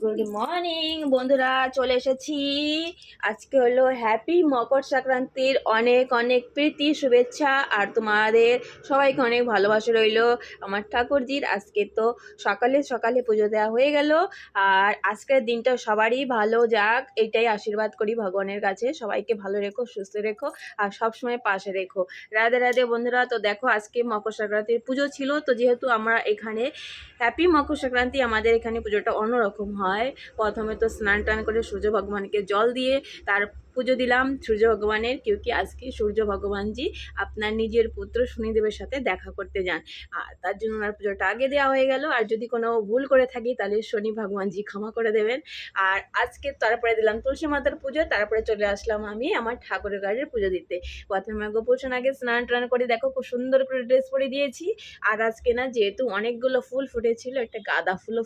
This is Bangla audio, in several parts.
গুড মর্নিং বন্ধুরা, চলে এসেছি। আজকে হলো হ্যাপি মকর সংক্রান্তির অনেক অনেক প্রীতি শুভেচ্ছা আর তোমাদের সবাইকে অনেক ভালোবাসা রইলো আমার ঠাকুরজির। আজকে তো সকালে সকালে পুজো দেওয়া হয়ে গেল, আর আজকের দিনটা সবারই ভালো যাক, এটাই আশীর্বাদ করি ভগবানের কাছে। সবাইকে ভালো রেখো, সুস্থ রেখো আর সবসময় পাশে রেখো। রাধে রাধে বন্ধুরা। তো দেখো, আজকে মকর সংক্রান্তির পুজো ছিল, তো যেহেতু আমরা এখানে হ্যাপি মকর সংক্রান্তি, আমাদের এখানে পুজোটা অন্যরকম হয়। প্রথমে তো স্নান টান করে সূর্য ভগবানকে জল দিয়ে তার পুজো দিলাম সূর্য ভগবানের, কি আজকে সূর্য ভগবানজি আপনার নিজের পুত্র শনিদেবের সাথে দেখা করতে যান, আর তার জন্য ওনার পুজোটা আগে দেওয়া হয়ে গেল। আর যদি কোনো ভুল করে থাকি তাহলে শনি ভগবানজি ক্ষমা করে দেবেন। আর আজকে তারপরে দিলাম তুলসী মাতার পুজো, তারপরে চলে আসলাম আমি আমার ঠাকুরের গাড়ির পুজো দিতে। প্রথমে গোপুষণ আগে স্নান টান করে দেখো খুব সুন্দর করে ড্রেস পরে দিয়েছি। আর আজকে না, যেহেতু অনেকগুলো ফুল ফুটেছিল, একটা গাঁদা ফুলও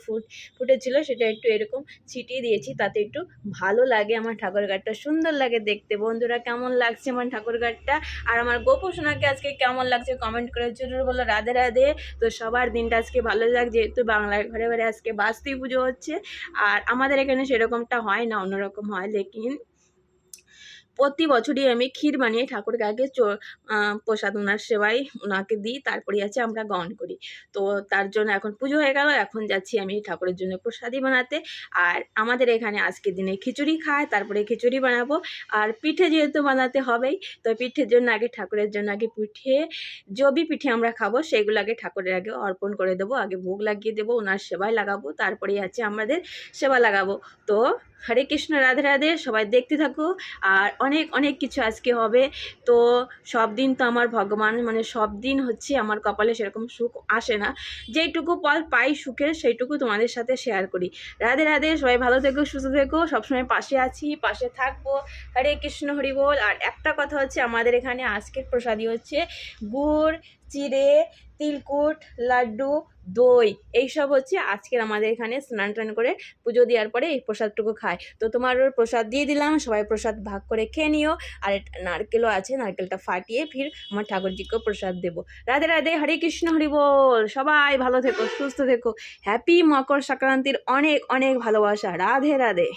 ফুটেছিল, সেটা একটু এরকম ছিটিয়ে দিয়েছি, তাতে একটু ভালো লাগে, আমার ঠাকুর ঘাটটা সুন্দর লাগে দেখতে। বন্ধুরা, কেমন লাগছে আমার ঠাকুর ঘাটটা আর আমার গোপু সোনাকে আজকে কেমন লাগছে কমেন্ট করে জরুর বলো। রাধে রাধে। তো সবার দিনটা আজকে ভালো যাক, যেহেতু বাংলার ঘরে ঘরে আজকে বাস্তু পুজো হচ্ছে। আর আমাদের এখানে সেরকমটা হয় না, অন্যরকম হয়। লেকিন প্রতি বছরই আমি ক্ষীর বানিয়ে ঠাকুরকে আগে প্রসাদ ওনার সেবাই ওনাকে দিই, তারপরে আছে আমরা গ্রহণ করি। তো তার জন্য এখন পুজো হয়ে গেল, এখন যাচ্ছি আমি ঠাকুরের জন্য প্রসাদই বানাতে। আর আমাদের এখানে আজকের দিনে খিচুড়ি খায়, তারপরে খিচুড়ি বানাবো। আর পিঠে যেহেতু বানাতে হবেই, তো পিঠের জন্য আগে ঠাকুরের জন্য আগে জবি পিঠে আমরা খাবো, সেগুলো আগে ঠাকুরের আগে অর্পণ করে দেবো, আগে ভোগ লাগিয়ে দেবো, ওনার সেবায় লাগাবো, তারপরেই আছে আমাদের সেবা লাগাবো। তো হরে কৃষ্ণ, রাধে রাধে। সবাই দেখতে থাকো। আর অনেক অনেক কিছু আজকে হবে। তো সব দিন তো আমার ভগবান, মানে সব দিন হচ্ছে আমার কপালে সেরকম সুখ আসে না, যেইটুকু পাই সুখের সেইটুকু তোমাদের সাথে শেয়ার করি। রাধে রাধে। সবাই ভালো থেকো, সুস্থ থেকো, সবসময় পাশে আছি, পাশে থাকবো। হরে কৃষ্ণ, হরি বল। আর একটা কথা হচ্ছে, আমাদের এখানে আজকের প্রসাদী হচ্ছে গুড়, চিড়ে, তিলকুট, লাড্ডু, দই, এইসব হচ্ছে আজকের আমাদের এখানে। স্নান টান করে পুজো দেওয়ার পরে এই প্রসাদটুকু খায়। তো তোমার প্রসাদ দিয়ে দিলাম, সবাই প্রসাদ ভাগ করে খেয়ে নিও। আর নারকেলও আছে, নারকেলটা ফাটিয়ে ফির আমার ঠাকুরজিকেও প্রসাদ দেবো। রাধে রাধে। হরে কৃষ্ণ, হরি বল। সবাই ভালো থেকো, সুস্থ থেকো। হ্যাপি মকর সংক্রান্তির অনেক অনেক ভালোবাসা। রাধে রাধে।